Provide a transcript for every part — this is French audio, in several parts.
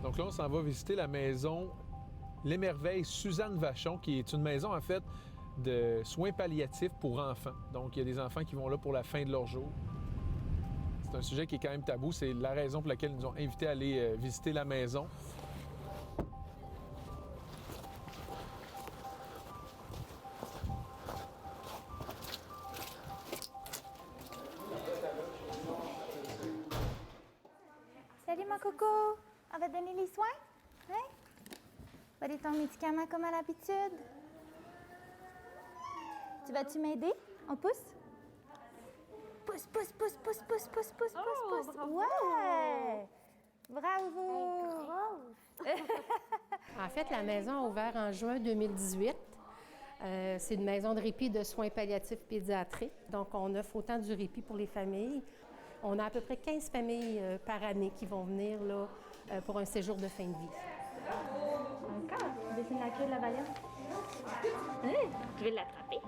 Donc là, on s'en va visiter la maison L'Émerveille Suzanne Vachon, qui est une maison, en fait, de soins palliatifs pour enfants. Donc, il y a des enfants qui vont là pour la fin de leur jour. C'est un sujet qui est quand même tabou. C'est la raison pour laquelle ils nous ont invités à aller visiter la maison. Salut, mon coco! On va te donner les soins? Oui? Va donner ton médicament comme à l'habitude. Tu vas-tu m'aider? On pousse? Pousse, pousse, pousse, pousse, pousse, pousse, pousse, pousse, pousse. Bravo. Ouais! Bravo! En fait, la maison a ouvert en juin 2018. C'est une maison de répit de soins palliatifs pédiatriques. Donc, on offre autant du répit pour les familles. On a à peu près 15 familles par année qui vont venir là, pour un séjour de fin de vie. Encore? Dessine la queue de la baleine. Je vais l'attraper.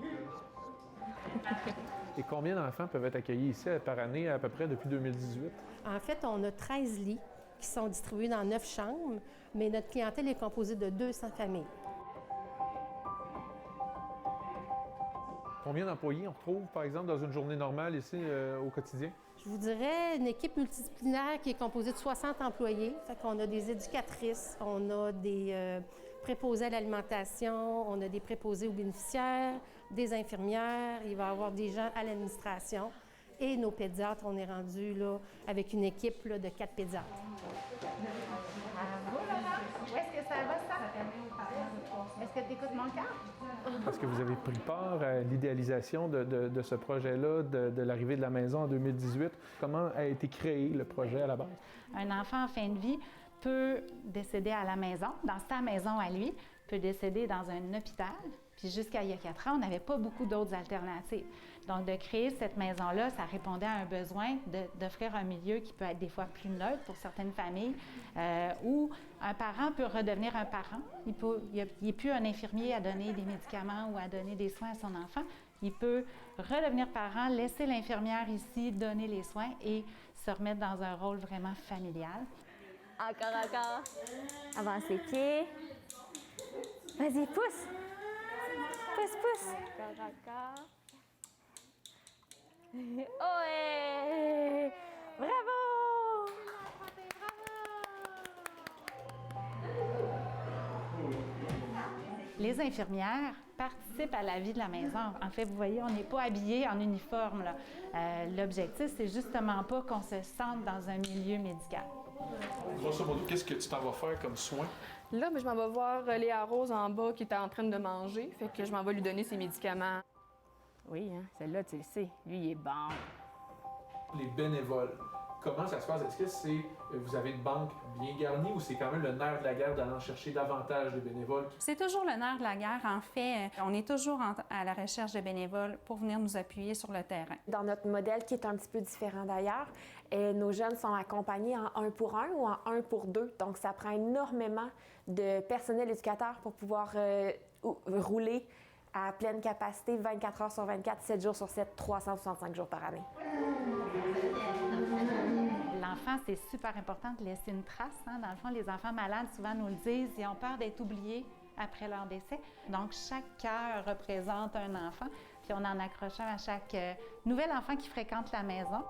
Et combien d'enfants peuvent être accueillis ici par année, à peu près, depuis 2018? En fait, on a 13 lits qui sont distribués dans 9 chambres, mais notre clientèle est composée de 200 familles. Combien d'employés on retrouve, par exemple, dans une journée normale ici, au quotidien? Je vous dirais une équipe multidisciplinaire qui est composée de 60 employés. Fait qu'on a des éducatrices, on a des préposés à l'alimentation, on a des préposés aux bénéficiaires, des infirmières, il va y avoir des gens à l'administration. Et nos pédiatres, on est rendu là avec une équipe là, de 4 pédiatres. Bravo, Laurent! Où est-ce que ça va, ça? Est-ce que tu écoutes mon cœur? Est-ce que vous avez pris part à l'idéalisation de ce projet-là, de l'arrivée de la maison en 2018? Comment a été créé le projet à la base? Un enfant en fin de vie peut décéder à la maison, dans sa maison à lui, peut décéder dans un hôpital. Puis jusqu'à il y a 4 ans, on n'avait pas beaucoup d'autres alternatives. Donc, de créer cette maison-là, ça répondait à un besoin d'offrir un milieu qui peut être des fois plus neutre pour certaines familles, où un parent peut redevenir un parent. Il n'est plus un infirmier à donner des médicaments ou à donner des soins à son enfant. Il peut redevenir parent, laisser l'infirmière ici donner les soins et se remettre dans un rôle vraiment familial. Encore. Avance les pieds. Vas-y, pousse. Pousse, pousse. Encore. Oh, hey! Bravo! Les infirmières participent à la vie de la maison. En fait, vous voyez, on n'est pas habillés en uniforme, là. L'objectif, c'est justement pas qu'on se sente dans un milieu médical. Grosso modo, qu'est-ce que tu t'en vas faire comme soin? Là, je m'en vais voir Léa Rose en bas qui était en train de manger. Fait que je m'en vais lui donner ses médicaments. Oui, hein, celle-là, tu le sais. Lui, il est bon. Les bénévoles, comment ça se passe? Est-ce que vous avez une banque bien garnie ou c'est quand même le nerf de la guerre d'aller en chercher davantage de bénévoles? C'est toujours le nerf de la guerre. En fait, on est toujours à la recherche de bénévoles pour venir nous appuyer sur le terrain. Dans notre modèle, qui est un petit peu différent d'ailleurs, nos jeunes sont accompagnés en 1 pour 1 ou en 1 pour 2. Donc, ça prend énormément de personnel éducateur pour pouvoir rouler à pleine capacité 24 heures sur 24, 7 jours sur 7, 365 jours par année. L'enfant, c'est super important de laisser une trace. Hein? Dans le fond, les enfants malades, souvent, nous le disent, ils ont peur d'être oubliés après leur décès. Donc, chaque cœur représente un enfant. Puis, on en accroche un à chaque nouvel enfant qui fréquente la maison.